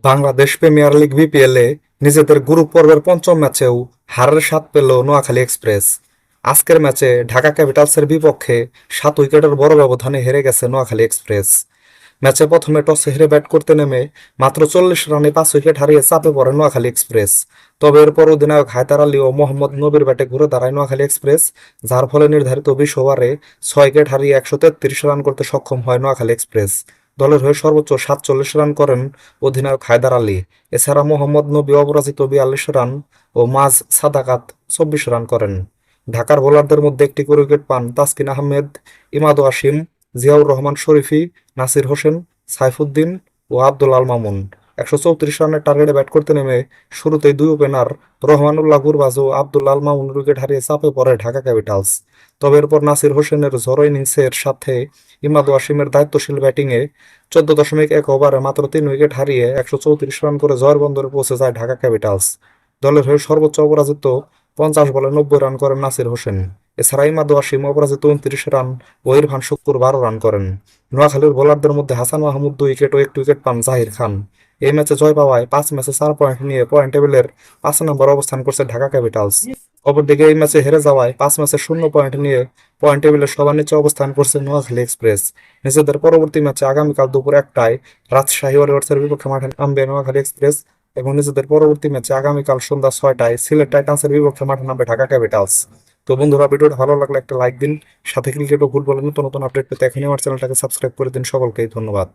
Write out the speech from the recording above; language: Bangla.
বাংলাদেশ প্রিমিয়ার লিগ বিপিএলে নিজেদের গ্রুপ পর্বের পঞ্চম ম্যাচেও হারের স্বাদ পেল নোয়াখালী এক্সপ্রেস। আজকের ম্যাচে ঢাকা ক্যাপিটালসের বিপক্ষে 7 উইকেটের বড় ব্যবধানে হেরে গেছে নোয়াখালী এক্সপ্রেস। ম্যাচে প্রথমে টসে হেরে ব্যাট করতে নেমে মাত্র 40 রানে 5 উইকেট হারিয়ে চাপে পড়ে নোয়াখালী এক্সপ্রেস। তবে এরপর অধিনায়ক হায়দার আলী ও মোহাম্মদ নবীর ব্যাটে ঘুরে দাঁড়ায় নোয়াখালী এক্সপ্রেস, যার ফলে নির্ধারিত 20 ওভারে 6 উইকেট হারিয়ে 133 রান করতে সক্ষম হয় নোয়াখালী এক্সপ্রেস। দলের হয়ে সর্বোচ্চ 47 রান করেন অধিনায়ক হায়দার আলী। এছাড়া মোহাম্মদ নবী অপরাজিত 42 রান ও মাঝ সাদাকাত 24 রান করেন। ঢাকার বোলারদের মধ্যে একটি করে উইকেট পান তাসকিন আহমেদ, ইমাদ ওয়াসিম, জিয়াউর রহমান শরীফী, নাসির হোসেন, সাইফুদ্দিন ও আব্দুল আল মামুন। 134 রানের টার্গেটে ব্যাট করতে নেমে শুরুতেই দুই ওপেনার রহমানুল্লাহ গুরবাজ ও আব্দুল আল মামুনের উইকেট হারিয়ে চাপে পড়ে ঢাকা ক্যাপিটালস। তবে এরপর নাসির হোসেনের ঝড়ো ইনিংসের সাথে ইমাদ ওয়াসিমের দায়িত্বশীল ব্যাটিংয়ে 14.1 ওভারে মাত্র 3 উইকেট হারিয়ে 134 রান করে জয়ের বন্দরে পৌঁছে যায় ঢাকা ক্যাপিটালস। দলের হয়ে সর্বোচ্চ অপরাজিত 50 বলে 90 রান করেন নাসির হোসেন। এছাড়া ইমাদ ওয়াসিম অপরাজিত 29 রান ও ইরফান শুক্কুর 12 রান করেন। নোয়াখালীর বোলারদের মধ্যে হাসান মাহমুদ 2 উইকেট ও 1 উইকেট পান জাহির খান। এই ম্যাচে জয় পাওয়ায় 5 ম্যাচে 4 পয়েন্ট নিয়ে পয়েন্ট টেবিলের 5 নম্বর অবস্থান করছে ঢাকা ক্যাপিটালস। অপরদিকে এই ম্যাচে হেরে যাওয়ায় 5 ম্যাচে 0 পয়েন্ট নিয়ে পয়েন্ট টেবিলের সবার নিচে অবস্থান করছে নোয়াখালী এক্সপ্রেস। নিজেদের পরবর্তী ম্যাচে আগামীকাল দুপুর 1টায় রাজশাহী ওয়ারিয়র্সের বিপক্ষে মাঠে নামবে নোয়াখালী এক্সপ্রেস এবং নিজেদের পরবর্তী ম্যাচে আগামীকাল সন্ধ্যা 6টায় সিলেট টাইটান্সের বিপক্ষে মাঠে নামবে ঢাকা ক্যাপিটালস। তো বন্ধুরা, ভিডিওটা ভালো লাগলে একটা লাইক দিন, সাথে ক্রিকেট ও ফুটবলের নতুন নতুন আপডেট পেতে এখনই আমার চ্যানেলটাকে সাবস্ক্রাইব করে দিন। সকলকেই ধন্যবাদ।